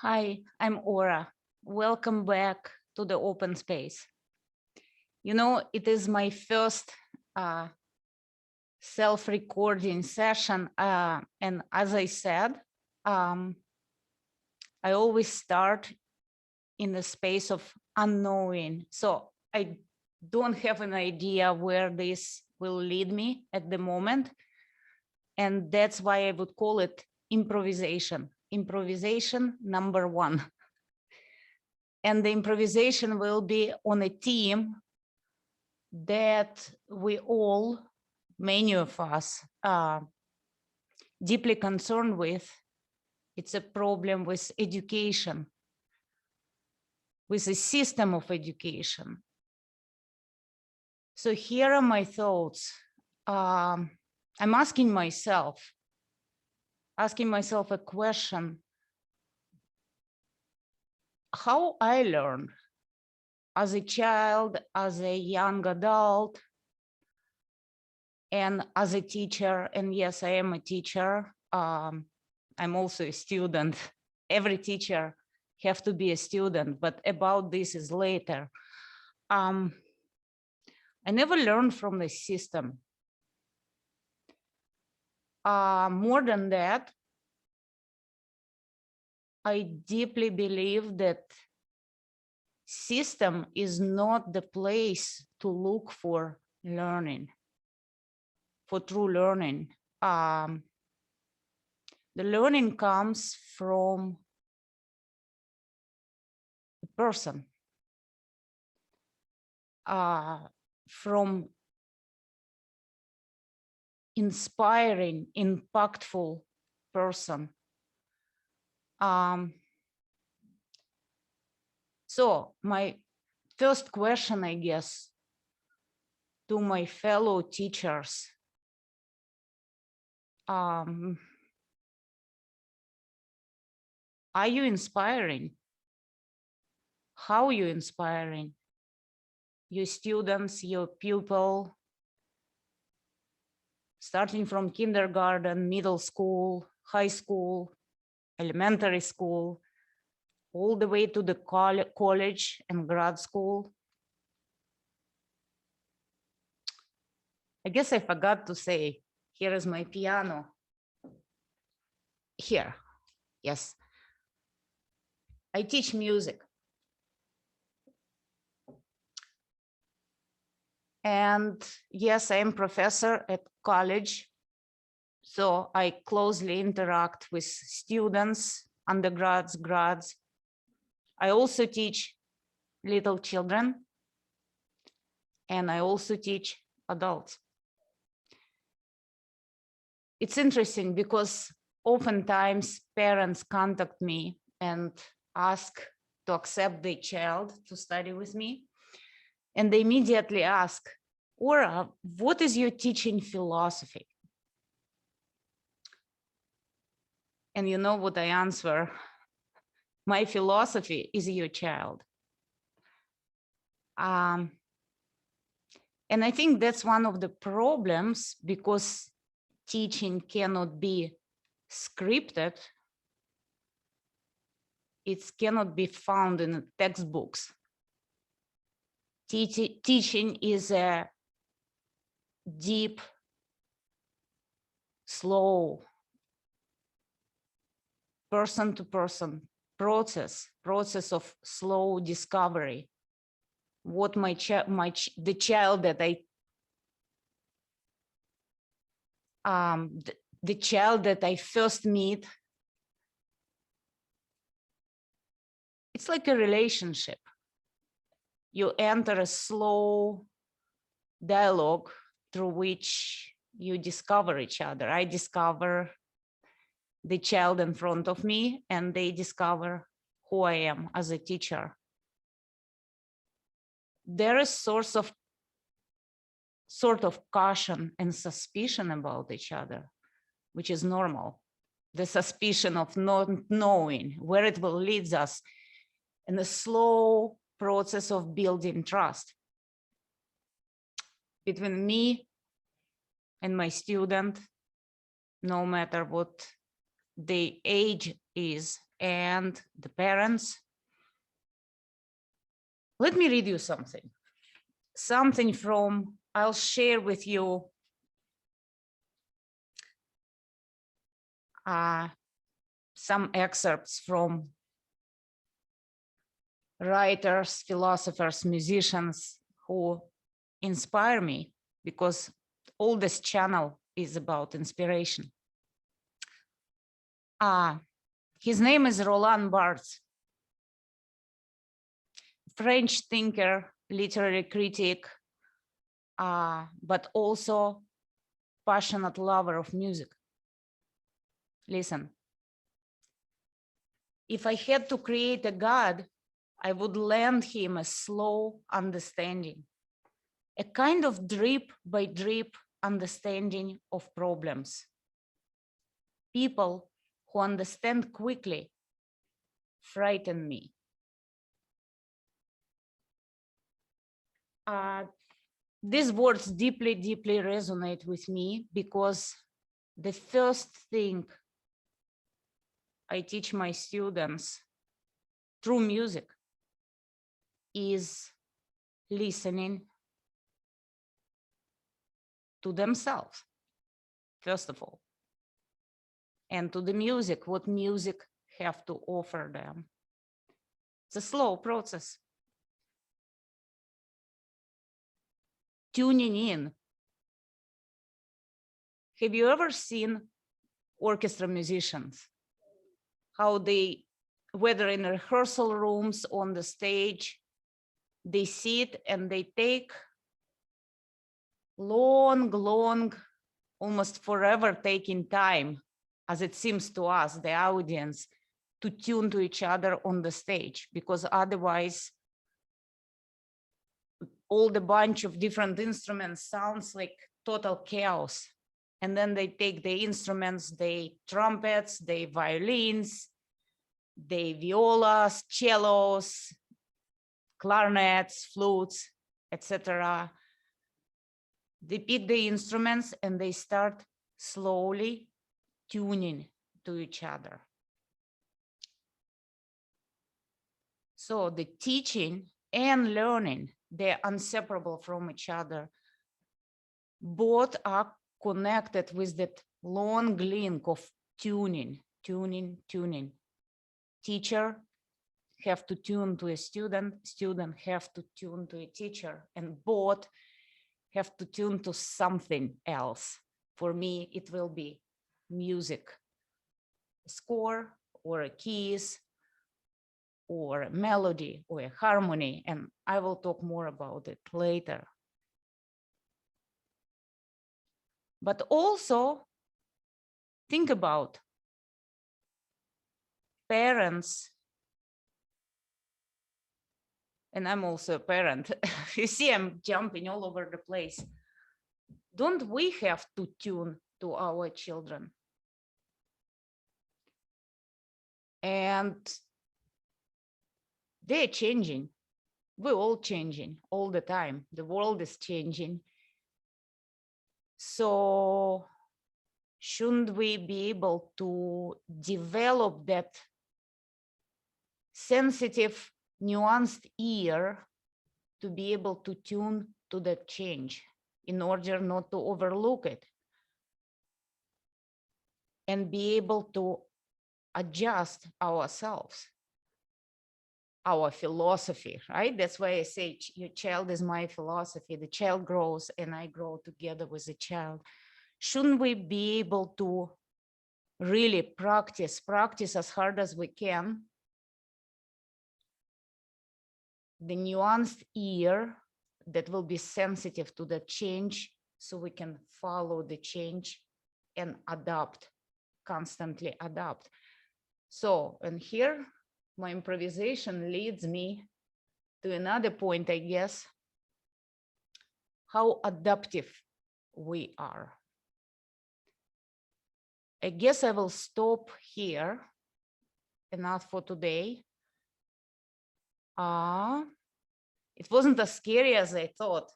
Hi, I'm Aura. Welcome back to the open space. You know, it is my first self-recording session. And as I said, I always start in the space of unknowing. So I don't have an idea where this will lead me at the moment. And that's why I would call it improvisation. Improvisation number one. And the improvisation will be on a theme that we all, many of us, are deeply concerned with. It's a problem with education, with the system of education. So here are my thoughts. I'm asking myself a question: how I learned as a child, as a young adult, and as a teacher. And yes, I am a teacher. I'm also a student. Every teacher have to be a student, but about this is later. I never learned from the system. More than that, I deeply believe that system is not the place to look for learning, for true learning. The learning comes from the person, from inspiring, impactful person. So my first question, I guess, to my fellow teachers, are you inspiring? How are you inspiring your students, your pupil, starting from kindergarten, middle school, high school, elementary school, all the way to the college and grad school? I guess I forgot to say, here is my piano. Here, yes. I teach music. And yes, I am professor at college. So I closely interact with students, undergrads, grads. I also teach little children, and I also teach adults. It's interesting because oftentimes parents contact me and ask to accept their child to study with me. And they immediately ask, Aura, what is your teaching philosophy? And you know what I answer? My philosophy is your child. And I think that's one of the problems, because teaching cannot be scripted. It cannot be found in textbooks. Teaching is a deep, slow, person-to-person process of slow discovery. What the child that the child that I first meet, it's like a relationship. You enter a slow dialogue through which you discover each other. I discover the child in front of me, and they discover who I am as a teacher. There is sort of caution and suspicion about each other, which is normal. The suspicion of not knowing where it will lead us, and the slow process of building trust between me and my student, no matter what the age is and the parents. Let me read you something. Something from, I'll share with you some excerpts from writers, philosophers, musicians who inspire me, because all this channel is about inspiration. His name is Roland Barthes, French thinker, literary critic, but also passionate lover of music. Listen, if I had to create a God, I would lend him a slow understanding, a kind of drip by drip understanding of problems. People who understand quickly frighten me. These words deeply, deeply resonate with me, because the first thing I teach my students through music is listening to themselves, first of all, and to the music, what music have to offer them. It's a slow process. Tuning in. Have you ever seen orchestra musicians? How they, whether in rehearsal rooms, on the stage, they sit and they take long, almost forever taking time, as it seems to us, the audience, to tune to each other on the stage, because otherwise all the bunch of different instruments sounds like total chaos. And then they take the instruments, the trumpets, the violins, the violas, cellos, clarinets, flutes, etc. They pick the instruments and they start slowly tuning to each other. So the teaching and learning, they're inseparable from each other. Both are connected with that long link of tuning. Teacher have to tune to a student have to tune to a teacher, and both have to tune to something else. For me, it will be music, a score or a keys or a melody or a harmony, and I will talk more about it later. But also think about parents, and I'm also a parent. You see, I'm jumping all over the place. Don't we have to tune to our children? And they're changing. We're all changing all the time. The world is changing. So shouldn't we be able to develop that sensitive, nuanced ear to be able to tune to that change in order not to overlook it, and be able to adjust ourselves, our philosophy, right? That's why I say your child is my philosophy. The child grows and I grow together with the child. Shouldn't we be able to really practice as hard as we can the nuanced ear that will be sensitive to the change, so we can follow the change and adapt, constantly adapt. So, and here my improvisation leads me to another point, I guess, how adaptive we are. I guess I will stop here, enough for today. It wasn't as scary as I thought,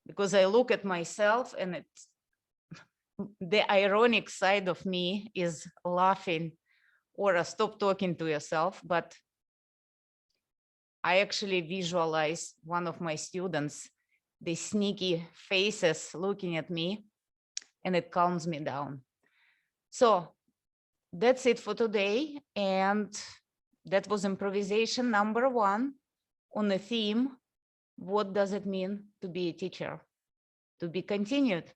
because I look at myself and it's the ironic side of me is laughing or stop talking to yourself, but I actually visualize one of my students, the sneaky faces looking at me, and it calms me down. So that's it for today. And that was improvisation number 1 on the theme, what does it mean to be a teacher? To be continued.